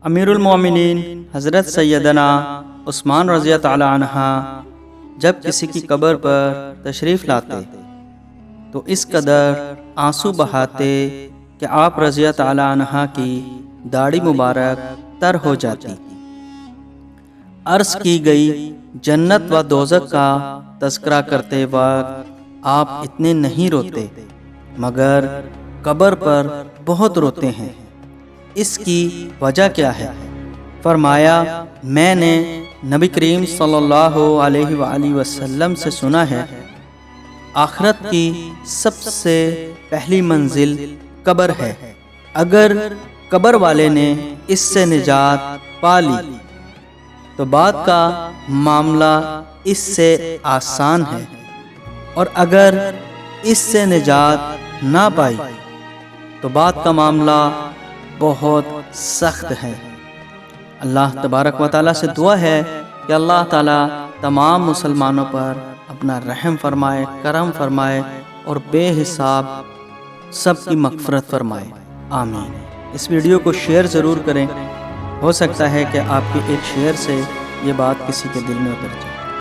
امیر المومنین حضرت سیدنا عثمان رضی اللہ تعالی عنہ جب کسی کی قبر پر تشریف لاتے تو اس قدر آنسو بہاتے کہ آپ رضی اللہ تعالی عنہ کی داڑھی مبارک تر ہو جاتی۔ عرض کی گئی جنت و دوزخ کا تذکرہ کرتے وقت آپ اتنے نہیں روتے، مگر قبر پر بہت روتے ہیں، اس کی وجہ کیا ہے؟ فرمایا، میں نے نبی کریم صلی اللہ علیہ وآلہ وسلم سے سنا ہے، آخرت کی سب سے پہلی منزل قبر ہے، اگر قبر والے نے اس سے نجات پا لی تو بعد کا معاملہ اس سے آسان ہے، اور اگر اس سے نجات نہ پائی تو بعد کا معاملہ بہت سخت ہے۔ اللہ تبارک و تعالیٰ سے دعا ہے کہ اللہ تعالیٰ تمام مسلمانوں پر اپنا رحم فرمائے، کرم فرمائے اور بے حساب سب کی مغفرت فرمائے، آمین۔ اس ویڈیو کو شیئر ضرور کریں، ہو سکتا ہے کہ آپ کے ایک شیئر سے یہ بات کسی کے دل میں اتر جائے۔